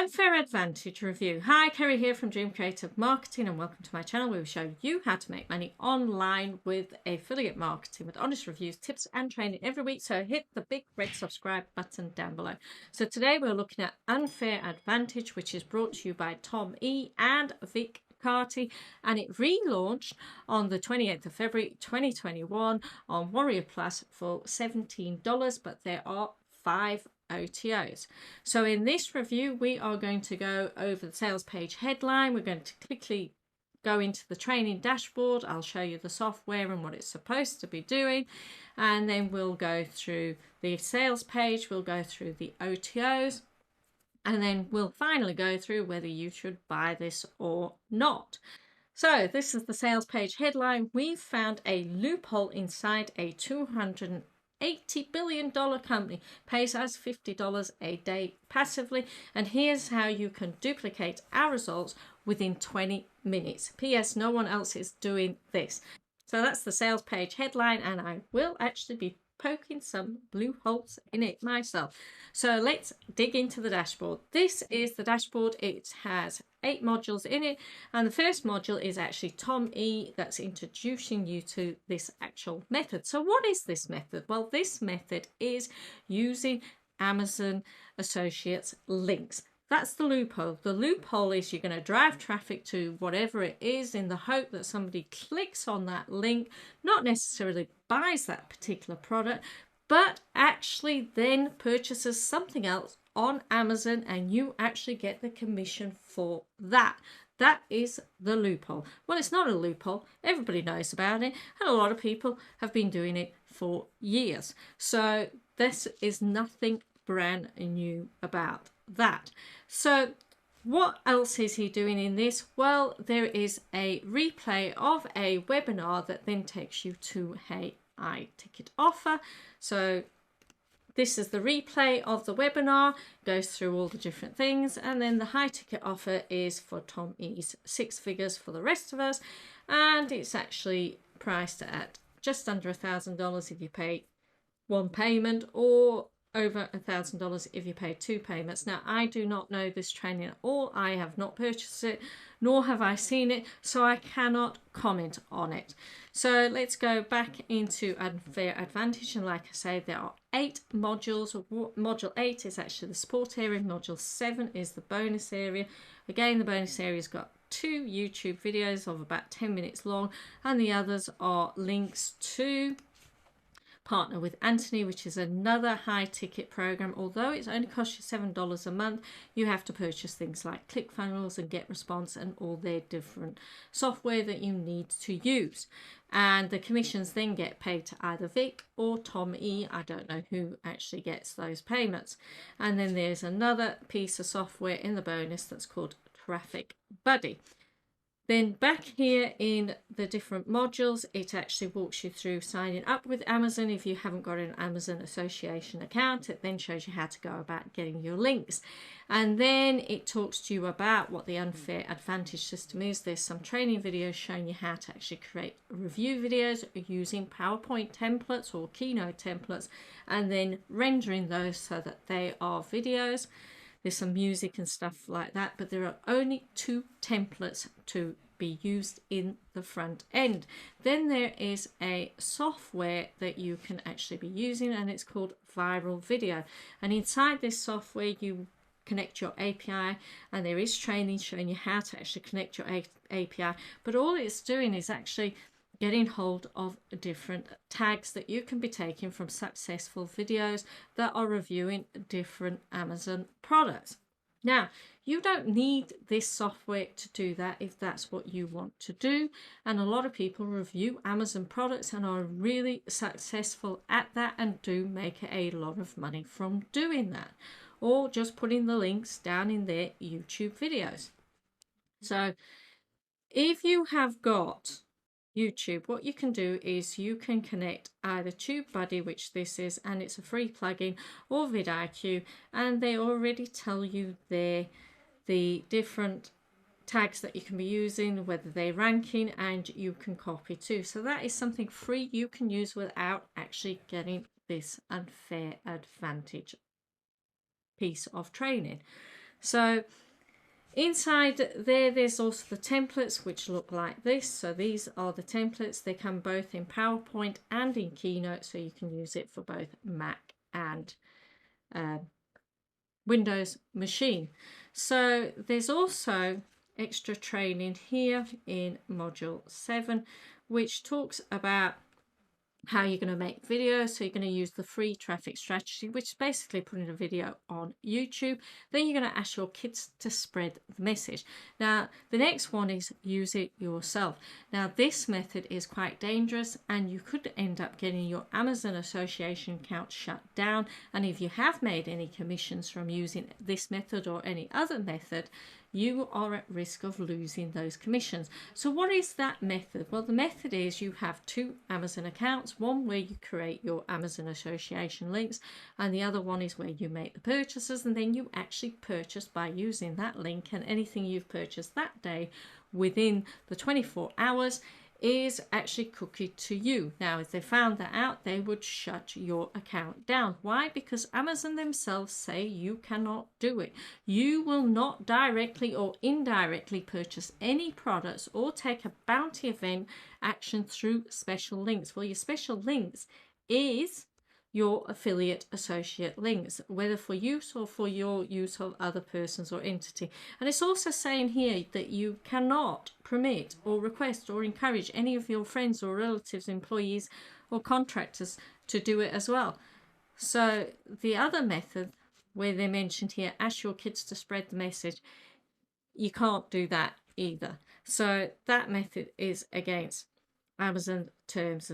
Unfair advantage review. Hi, Kerry here from Dream Creative Marketing, and welcome to my channel where we show you how to make money online with affiliate marketing with honest reviews, tips and training every week. So hit the big red subscribe button down below. So today we're looking at Unfair Advantage, which is brought to you by Tom E and Vic Carty, and it relaunched on the 28th of February 2021 on Warrior Plus for $17, but there are 5 OTOs. So in this review we are going to go over the sales page headline. We're going to quickly go into the training dashboard. I'll show you the software and what it's supposed to be doing, and then we'll go through the sales page, we'll go through the OTOs, and then we'll finally go through whether you should buy this or not. So this is the sales page headline. We've found a loophole inside a $280 billion company, pays us $50 a day passively, and here's how you can duplicate our results within 20 minutes. P.S. no one else is doing this. So that's the sales page headline, and I will actually be poking some blue holes in it myself. So let's dig into the dashboard. This is the dashboard. It has 8 modules in it, and the first module is actually Tom E, that's introducing you to this actual method. So what is this method? Well, this method is using Amazon Associates links. That's the loophole. The loophole is you're going to drive traffic to whatever it is in the hope that somebody clicks on that link, not necessarily buys that particular product, but actually then purchases something else on Amazon, and you actually get the commission for that. That is the loophole. Well, it's not a loophole. Everybody knows about it, and a lot of people have been doing it for years. So this is nothing brand new about that. So what else is he doing in this? Well, there is a replay of a webinar that then takes you to a ticket offer. So this is the replay of the webinar, goes through all the different things, and then the high ticket offer is for Tom E's 6 figures for the rest of us, and it's actually priced at just under $1,000 if you pay one payment, or over $1,000 if you pay 2 payments. Now, I do not know this training at all. I have not purchased it, nor have I seen it, so I cannot comment on it. So let's go back into Unfair Advantage, and like I say, there are 8 modules. Module 8 is actually the support area. Module 7 is the bonus area. Again, the bonus area's got 2 YouTube videos of about 10 minutes long, and the others are links to Partner with Anthony, which is another high ticket program. Although it's only costs you $7 a month, you have to purchase things like ClickFunnels and GetResponse and all their different software that you need to use, and the commissions then get paid to either Vic or Tom E. I don't know who actually gets those payments. And then there's another piece of software in the bonus that's called Traffic Buddy. Then back here in the different modules, it actually walks you through signing up with Amazon. If you haven't got an Amazon Association account, it then shows you how to go about getting your links. And then it talks to you about what the Unfair Advantage system is. There's some training videos showing you how to actually create review videos using PowerPoint templates or Keynote templates, and then rendering those so that they are videos. There's some music and stuff like that, but there are only 2 templates to be used in the front end. Then there is a software that you can actually be using, and it's called Viral Video. And inside this software, you connect your API, and there is training showing you how to actually connect your API. But all it's doing is actually getting hold of different tags that you can be taking from successful videos that are reviewing different Amazon products. Now, you don't need this software to do that if that's what you want to do. And a lot of people review Amazon products and are really successful at that and do make a lot of money from doing that, or just putting the links down in their YouTube videos. So if you have got YouTube, what you can do is you can connect either TubeBuddy, which this is, and it's a free plugin, or vidIQ, and they already tell you there the different tags that you can be using, whether they're ranking, and you can copy too. So that is something free you can use without actually getting this Unfair Advantage piece of training. So inside there, there's also the templates which look like this. So these are the templates. They come both in PowerPoint and in Keynote, so you can use it for both Mac and Windows machine. So there's also extra training here in module 7, which talks about how you're going to make videos. So you're going to use the free traffic strategy, which is basically putting a video on YouTube. Then you're going to ask your kids to spread the message. Now, the next one is use it yourself. Now, this method is quite dangerous and you could end up getting your Amazon Association account shut down. And if you have made any commissions from using this method or any other method, you are at risk of losing those commissions. So what is that method? Well, the method is you have 2 Amazon accounts, one where you create your Amazon Association links, and the other one is where you make the purchases, and then you actually purchase by using that link, and anything you've purchased that day within the 24 hours is actually cookied to you. Now, if they found that out, they would shut your account down. Why? Because Amazon themselves say you cannot do it. You will not directly or indirectly purchase any products or take a bounty event action through special links. Well, your special links is your affiliate associate links, whether for use or for your use of other persons or entity. And it's also saying here that you cannot permit or request or encourage any of your friends or relatives, employees or contractors to do it as well. So the other method where they mentioned here, ask your kids to spread the message, you can't do that either. So that method is against Amazon terms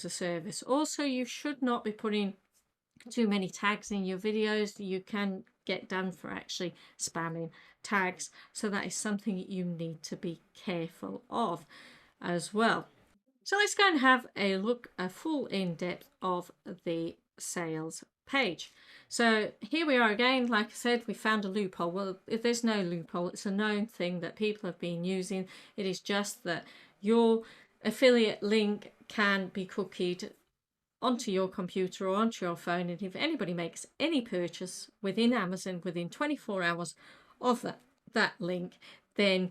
of service. Also, you should not be putting too many tags in your videos. You can get done for actually spamming tags, so that is something you need to be careful of as well. So let's go and have a look, a full in-depth of the sales page. So here we are again. Like I said, we found a loophole. Well, if there's no loophole, it's a known thing that people have been using. It is just that your affiliate link can be cookied onto your computer or onto your phone, and if anybody makes any purchase within Amazon within 24 hours of that link, then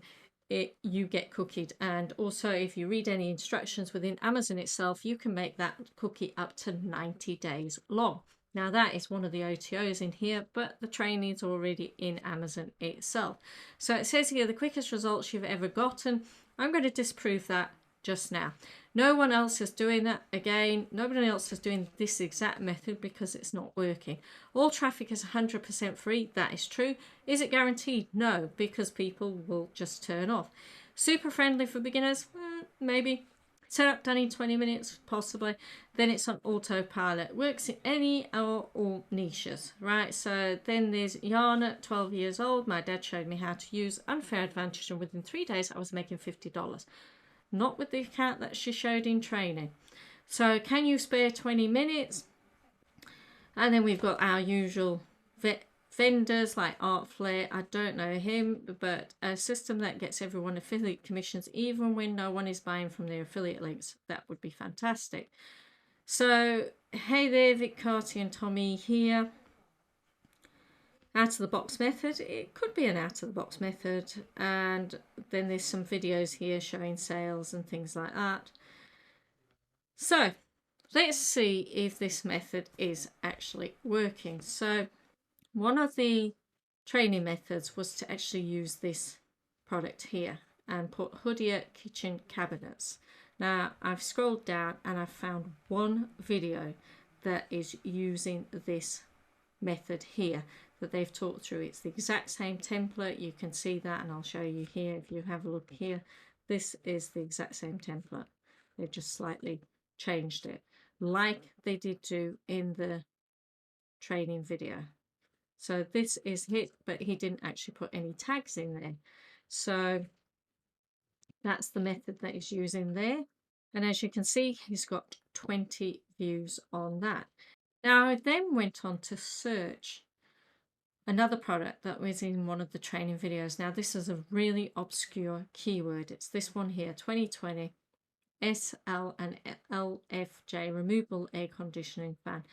you get cookied. And also, if you read any instructions within Amazon itself, you can make that cookie up to 90 days long. Now, that is one of the OTOs in here, but the training is already in Amazon itself. So it says here, the quickest results you've ever gotten. I'm going to disprove that just now. No one else is doing that. Again, nobody else is doing this exact method because it's not working. All traffic is 100% free. That is true. Is it guaranteed? No, because people will just turn off. Super friendly for beginners? Maybe. Set up done in 20 minutes, possibly. Then it's on autopilot. Works in any or all niches, right? So then there's Yana, 12 years old. My dad showed me how to use unfair advantage, and within 3 days I was making $50. Not with the account that she showed in training. So can you spare 20 minutes? And then we've got our usual vendors like Artflare. I don't know him, but a system that gets everyone affiliate commissions even when no one is buying from their affiliate links. That would be fantastic. So hey there, Vic Carty and Tommy here. Out of the box method, it could be an out of the box method, and then there's some videos here showing sales and things like that. So let's see if this method is actually working. So one of the training methods was to actually use this product here and put Hoodia kitchen cabinets. Now I've scrolled down and I've found one video that is using this method here that they've talked through. It's the exact same template. You can see that, and I'll show you here. If you have a look here, this is the exact same template. They've just slightly changed it, like they did do in the training video. So this is it, but he didn't actually put any tags in there. So that's the method that he's using there. And as you can see, he's got 20 views on that. Now I then went on to search another product that was in one of the training videos. Now this is a really obscure keyword. It's this one here, 2020 SL and LFJ removable air conditioning fan.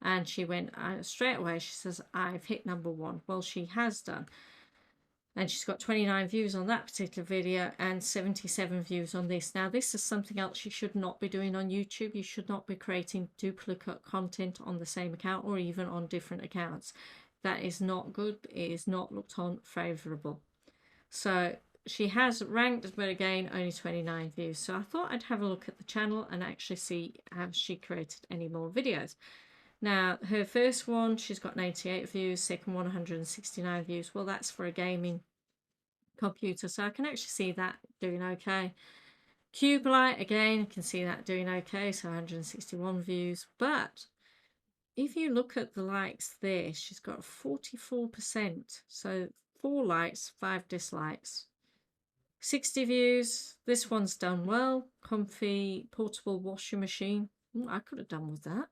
And she went straight away, she says, I've hit #1. Well, she has done. And she's got 29 views on that particular video and 77 views on this. Now, this is something else you should not be doing on YouTube. You should not be creating duplicate content on the same account or even on different accounts. That is not good. It is not looked on favourable. So she has ranked, but again, only 29 views. So I thought I'd have a look at the channel and actually see have she created any more videos. Now, her first one, she's got 98 views, second one, 169 views. Well, that's for a gaming computer, so I can actually see that doing okay. Cube Light, again, I can see that doing okay, so 161 views. But if you look at the likes there, she's got 44%. So 4 likes, 5 dislikes. 60 views. This one's done well. Comfy portable washing machine. I could have done with that.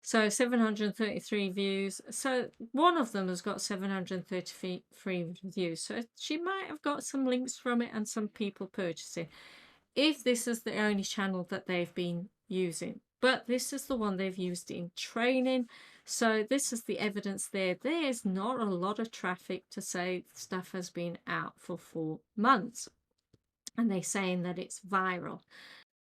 So 733 views. So one of them has got 733 views. So she might have got some links from it and some people purchasing. If this is the only channel that they've been using. But this is the one they've used in training. So this is the evidence there. There's not a lot of traffic to say stuff has been out for 4 months. And they're saying that it's viral.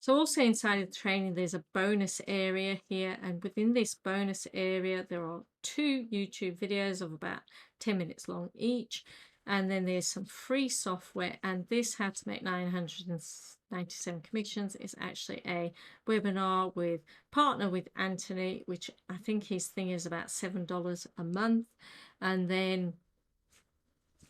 So also inside of the training, there's a bonus area here. And within this bonus area, there are 2 YouTube videos of about 10 minutes long each. And then there's some free software. And this, how to make 997 commissions, is actually a webinar with partner with Anthony, which I think his thing is about $7 a month. And then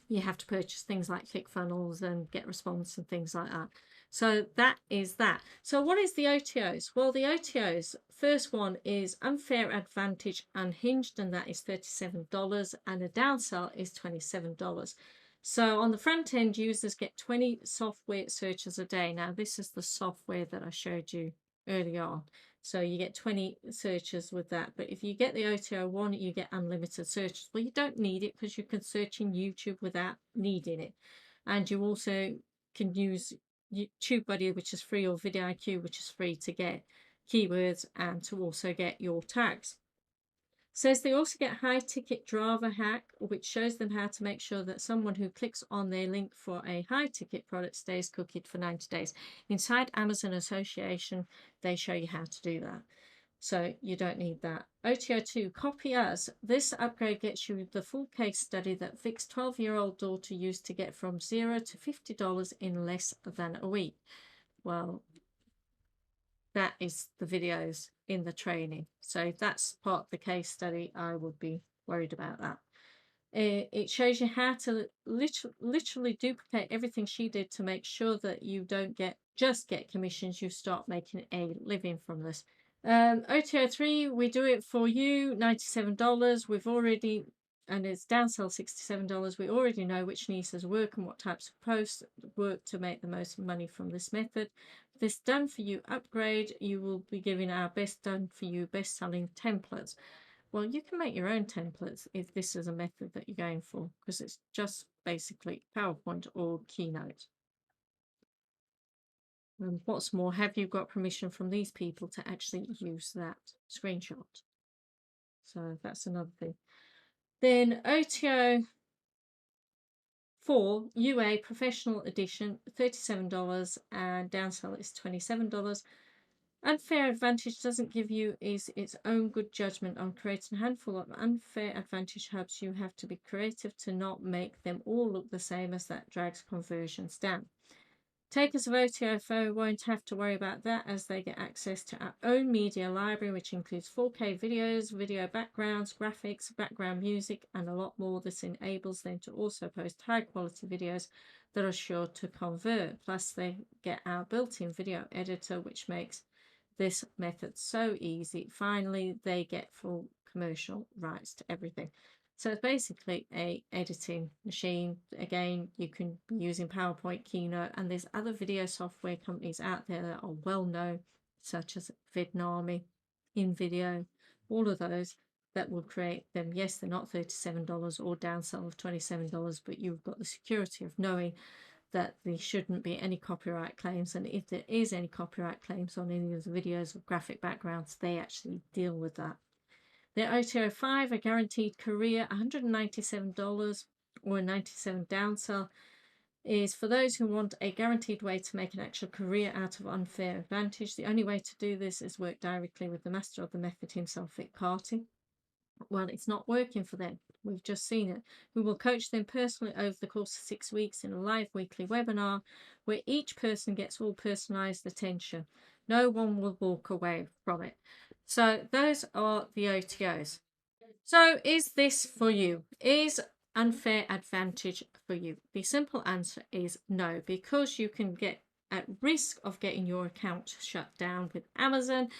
you have to purchase things like ClickFunnels and GetResponse and things like that. So that is that. So what is the OTOs? Well, the OTOs, first one is Unfair Advantage Unhinged, and that is $37, and a downsell is $27. So on the front end, users get 20 software searches a day. Now, this is the software that I showed you earlier on. So you get 20 searches with that. But if you get the OTO one, you get unlimited searches. Well, you don't need it because you can search in YouTube without needing it. And you also can use TubeBuddy, which is free, or vidIQ, which is free, to get keywords and to also get your tags. Says they also get high ticket driver hack, which shows them how to make sure that someone who clicks on their link for a high ticket product stays cookied for 90 days. Inside Amazon Association, they show you how to do that. So you don't need that. OTO2, Copy Us. This upgrade gets you the full case study that Vic's 12-year-old daughter used to get from $0 to $50 in less than a week. Well, that is the videos in the training. So if that's part of the case study, I would be worried about that. It shows you how to literally duplicate everything she did to make sure that you don't just get commissions, you start making a living from this. OTO3, we do it for you, $97. We've already, and it's downsell $67. We already know which niches work and what types of posts work to make the most money from this method. This done for you upgrade, you will be giving our best done for you best selling templates. Well, you can make your own templates if this is a method that you're going for, because it's just basically PowerPoint or Keynote. And what's more, have you got permission from these people to actually use that screenshot? So that's another thing. Then OTO 4 UA Professional Edition, $37, and downsell is $27. Unfair Advantage doesn't give you its own good judgment on creating a handful of unfair advantage hubs. You have to be creative to not make them all look the same, as that drags conversions down. Takers of OTO4 won't have to worry about that, as they get access to our own media library, which includes 4K videos, video backgrounds, graphics, background music, and a lot more. This enables them to also post high quality videos that are sure to convert. Plus, they get our built-in video editor, which makes this method so easy. Finally, they get full commercial rights to everything. So it's basically a editing machine. Again, you can be using PowerPoint, Keynote, and there's other video software companies out there that are well known, such as Vidnami, InVideo, all of those that will create them. Yes, they're not $37 or downsell of $27, but you've got the security of knowing that there shouldn't be any copyright claims, and if there is any copyright claims on any of the videos with graphic backgrounds, they actually deal with that. The OTO 5, a guaranteed career, $197 or a 97 downsell, is for those who want a guaranteed way to make an actual career out of unfair advantage. The only way to do this is work directly with the master of the method himself, SKYPE. Well, it's not working for them. We've just seen it. We will coach them personally over the course of 6 weeks in a live weekly webinar where each person gets all personalized attention. No one will walk away from it. So those are the OTOs. So is this for you? Is unfair advantage for you? The simple answer is no, because you can get at risk of getting your account shut down with Amazon,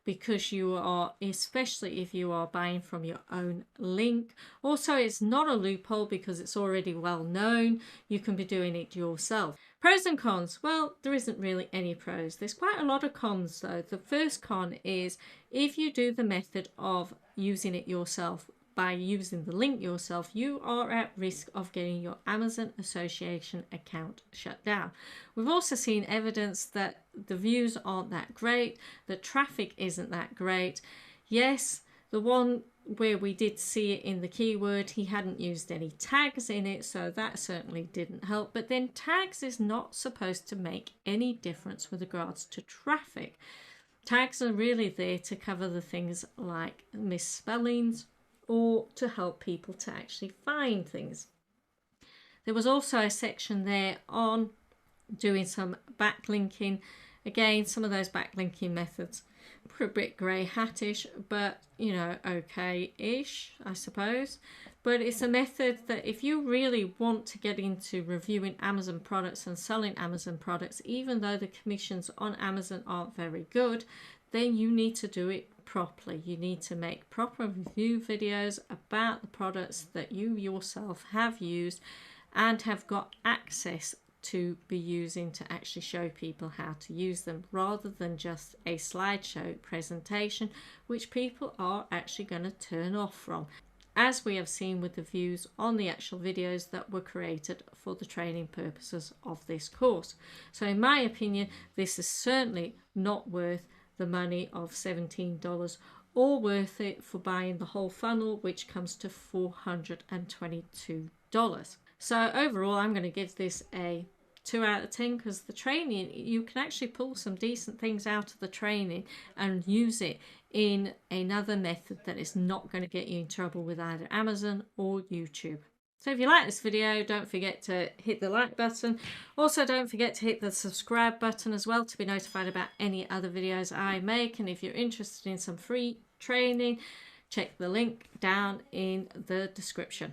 because you are, especially if you are buying from your own link. Also, it's not a loophole because it's already well known. You can be doing it yourself. Pros and cons. Well, there isn't really any pros. There's quite a lot of cons though. The first con is if you do the method of using it yourself, by using the link yourself, you are at risk of getting your Amazon Association account shut down. We've also seen evidence that the views aren't that great, the traffic isn't that great. Yes, the one where we did see it in the keyword, he hadn't used any tags in it, so that certainly didn't help. But then tags is not supposed to make any difference with regards to traffic. Tags are really there to cover the things like misspellings, or to help people to actually find things. There was also a section there on doing some backlinking. Again, some of those backlinking methods were a bit grey hattish, but you know, okay-ish, I suppose. But it's a method that if you really want to get into reviewing Amazon products and selling Amazon products, even though the commissions on Amazon aren't very good, then you need to do it properly. You need to make proper review videos about the products that you yourself have used and have got access to be using to actually show people how to use them, rather than just a slideshow presentation, which people are actually going to turn off from, as we have seen with the views on the actual videos that were created for the training purposes of this course. So in my opinion, this is certainly not worth the money of $17, or worth it for buying the whole funnel, which comes to $422. So overall, I'm going to give this a 2 out of 10, because the training, you can actually pull some decent things out of the training and use it in another method that is not going to get you in trouble with either Amazon or YouTube. So if you like this video, don't forget to hit the like button. Also, don't forget to hit the subscribe button as well to be notified about any other videos I make. And if you're interested in some free training, check the link down in the description.